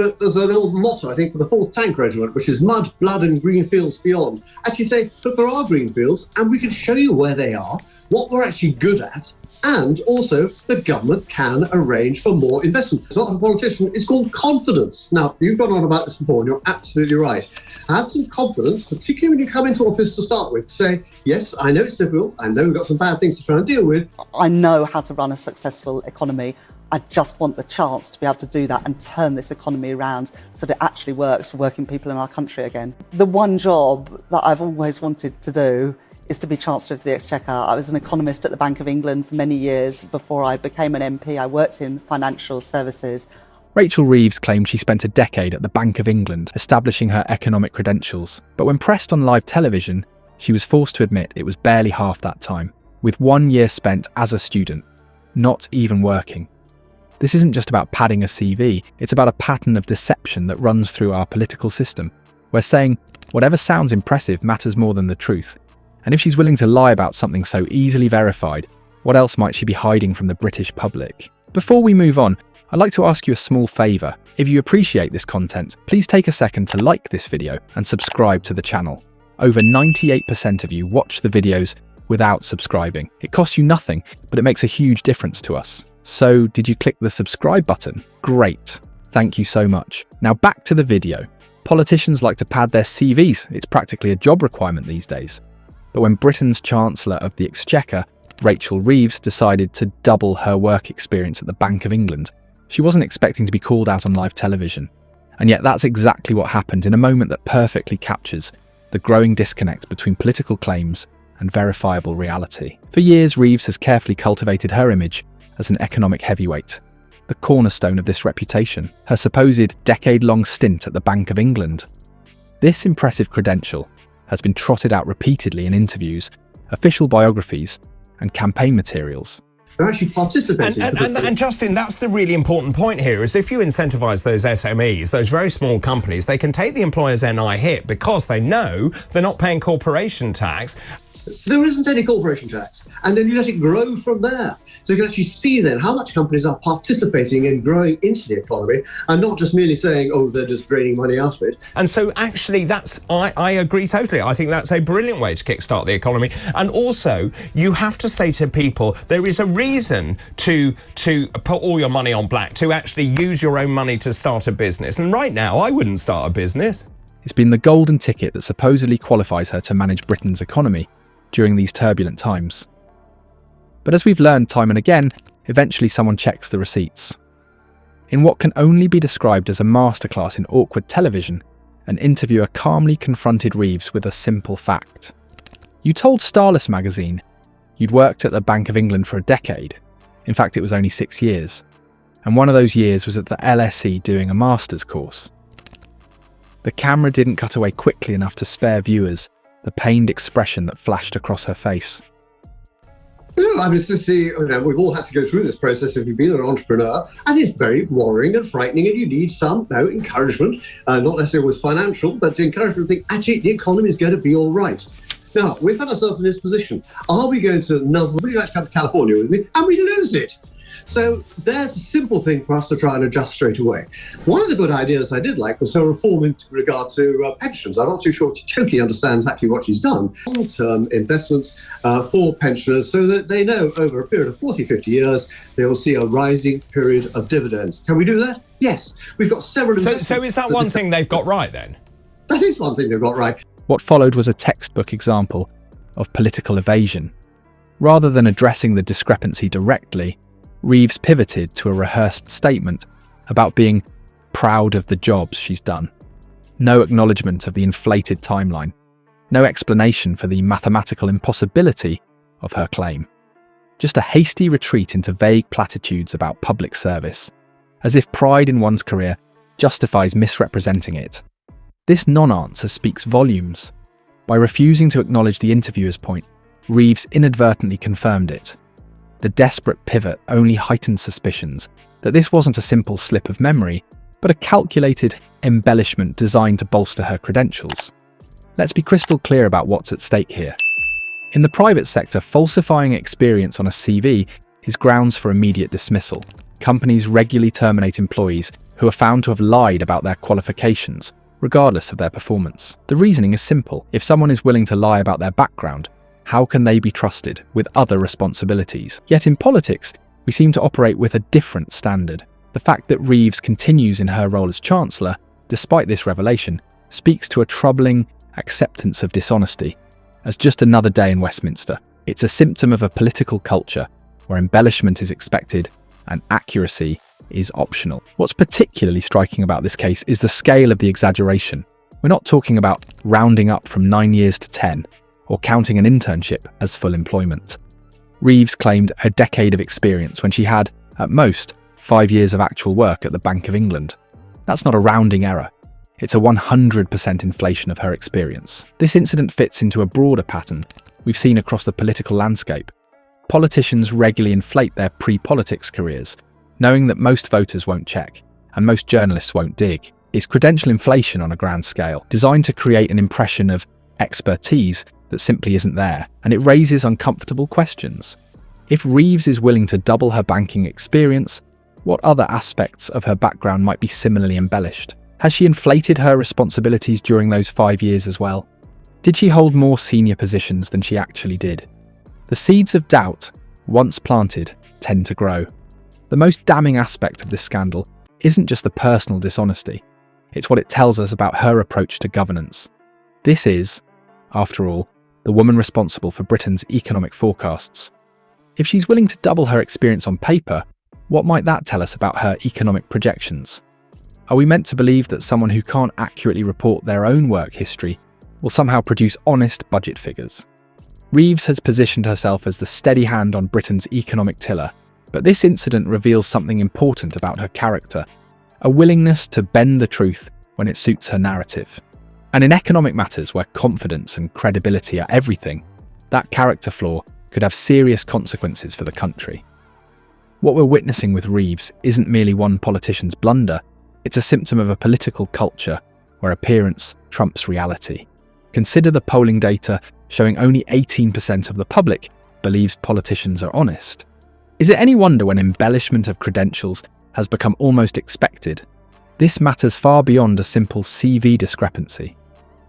But there's an old motto, I think, for the 4th Tank Regiment, which is mud, blood and green fields beyond. Actually say, look, there are green fields and we can show you where they are, what we're actually good at, and also the government can arrange for more investment. It's not a politician, it's called confidence. Now, you've gone on about this before and you're absolutely right. Have some confidence, particularly when you come into office to start with, to say, yes, I know it's difficult, I know we've got some bad things to try and deal with. I know how to run a successful economy. I just want the chance to be able to do that and turn this economy around so that it actually works for working people in our country again. The one job that I've always wanted to do is to be Chancellor of the Exchequer. I was an economist at the Bank of England for many years. Before I became an MP, I worked in financial services. Rachel Reeves claimed she spent a decade at the Bank of England establishing her economic credentials, but when pressed on live television, she was forced to admit it was barely half that time, with 1 year spent as a student, not even working. This isn't just about padding a CV, it's about a pattern of deception that runs through our political system, where saying whatever sounds impressive matters more than the truth. And if she's willing to lie about something so easily verified, what else might she be hiding from the British public? Before we move on, I'd like to ask you a small favour. If you appreciate this content, please take a second to like this video and subscribe to the channel. Over 98% of you watch the videos without subscribing. It costs you nothing, but it makes a huge difference to us. So, did you click the subscribe button? Great. Thank you so much. Now back to the video. Politicians like to pad their CVs. It's practically a job requirement these days. But when Britain's Chancellor of the Exchequer, Rachel Reeves, decided to double her work experience at the Bank of England, she wasn't expecting to be called out on live television. And yet that's exactly what happened in a moment that perfectly captures the growing disconnect between political claims and verifiable reality. For years, Reeves has carefully cultivated her image as an economic heavyweight, the cornerstone of this reputation, her supposed decade-long stint at the Bank of England. This impressive credential has been trotted out repeatedly in interviews, official biographies, and campaign materials. They're actually participating. And Justin, that's the really important point here, is if you incentivise those SMEs, those very small companies, they can take the employer's NI hit because they know they're not paying corporation tax. There isn't any corporation tax. And then you let it grow from there. So you can actually see then how much companies are participating in growing into the economy and not just merely saying, oh, they're just draining money out of it. And so actually I agree totally. I think that's a brilliant way to kickstart the economy. And also you have to say to people, there is a reason to put all your money on black, to actually use your own money to start a business. And right now I wouldn't start a business. It's been the golden ticket that supposedly qualifies her to manage Britain's economy during these turbulent times. But as we've learned time and again, eventually someone checks the receipts. In what can only be described as a masterclass in awkward television, an interviewer calmly confronted Reeves with a simple fact. You told Starless magazine you'd worked at the Bank of England for a decade. In fact, it was only 6 years. And one of those years was at the LSE doing a master's course. The camera didn't cut away quickly enough to spare viewers the pained expression that flashed across her face. I mean, we've all had to go through this process if you've been an entrepreneur, and it's very worrying and frightening, and you need some encouragement, not necessarily always financial, but to encourage them to think, actually, the economy is going to be all right. Now, we've had ourselves in this position. Are we going to nuzzle, would you like to come to California with me? And we lose it. So there's a simple thing for us to try and adjust straight away. One of the good ideas I did like was her reform in regard to pensions. I'm not too sure she totally understands actually what she's done. Long-term investments for pensioners so that they know over a period of 40, 50 years, they will see a rising period of dividends. Can we do that? Yes. We've got several... So is that one thing they've got right then? That is one thing they've got right. What followed was a textbook example of political evasion. Rather than addressing the discrepancy directly, Reeves pivoted to a rehearsed statement about being proud of the jobs she's done. No acknowledgement of the inflated timeline. No explanation for the mathematical impossibility of her claim. Just a hasty retreat into vague platitudes about public service, as if pride in one's career justifies misrepresenting it. This non-answer speaks volumes. By refusing to acknowledge the interviewer's point, Reeves inadvertently confirmed it. The desperate pivot only heightened suspicions that this wasn't a simple slip of memory, but a calculated embellishment designed to bolster her credentials. Let's be crystal clear about what's at stake here. In the private sector, falsifying experience on a CV is grounds for immediate dismissal. companies regularly terminate employees who are found to have lied about their qualifications, regardless of their performance. The reasoning is simple. If someone is willing to lie about their background, how can they be trusted with other responsibilities? Yet in politics, we seem to operate with a different standard. The fact that Reeves continues in her role as Chancellor, despite this revelation, speaks to a troubling acceptance of dishonesty as just another day in Westminster. It's a symptom of a political culture where embellishment is expected and accuracy is optional. What's particularly striking about this case is the scale of the exaggeration. We're not talking about rounding up from 9 years to 10 or counting an internship as full employment. Reeves claimed a decade of experience when she had, at most, 5 years of actual work at the Bank of England. That's not a rounding error. It's a 100% inflation of her experience. This incident fits into a broader pattern we've seen across the political landscape. Politicians regularly inflate their pre-politics careers, knowing that most voters won't check and most journalists won't dig. It's credential inflation on a grand scale, designed to create an impression of expertise that simply isn't there, and it raises uncomfortable questions. If Reeves is willing to double her banking experience, what other aspects of her background might be similarly embellished? Has she inflated her responsibilities during those 5 years as well? Did she hold more senior positions than she actually did? The seeds of doubt, once planted, tend to grow. The most damning aspect of this scandal isn't just the personal dishonesty, it's what it tells us about her approach to governance. This is, after all, the woman responsible for Britain's economic forecasts. If she's willing to double her experience on paper, what might that tell us about her economic projections? Are we meant to believe that someone who can't accurately report their own work history will somehow produce honest budget figures? Reeves has positioned herself as the steady hand on Britain's economic tiller, but this incident reveals something important about her character, a willingness to bend the truth when it suits her narrative. And in economic matters where confidence and credibility are everything, that character flaw could have serious consequences for the country. What we're witnessing with Reeves isn't merely one politician's blunder, it's a symptom of a political culture where appearance trumps reality. Consider the polling data showing only 18% of the public believes politicians are honest. Is it any wonder when embellishment of credentials has become almost expected? This matters far beyond a simple CV discrepancy.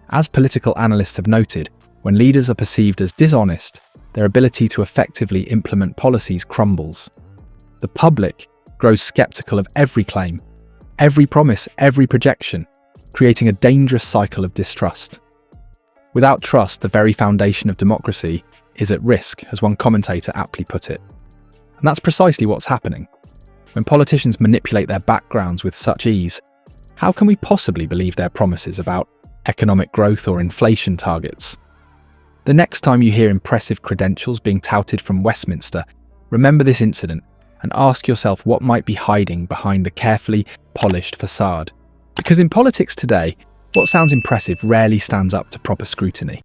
As political analysts have noted, when leaders are perceived as dishonest, their ability to effectively implement policies crumbles. The public grows skeptical of every claim, every promise, every projection, creating a dangerous cycle of distrust. Without trust, the very foundation of democracy is at risk, as one commentator aptly put it. And that's precisely what's happening. When politicians manipulate their backgrounds with such ease, how can we possibly believe their promises about economic growth or inflation targets? The next time you hear impressive credentials being touted from Westminster, remember this incident and ask yourself what might be hiding behind the carefully polished facade. Because in politics today, what sounds impressive rarely stands up to proper scrutiny.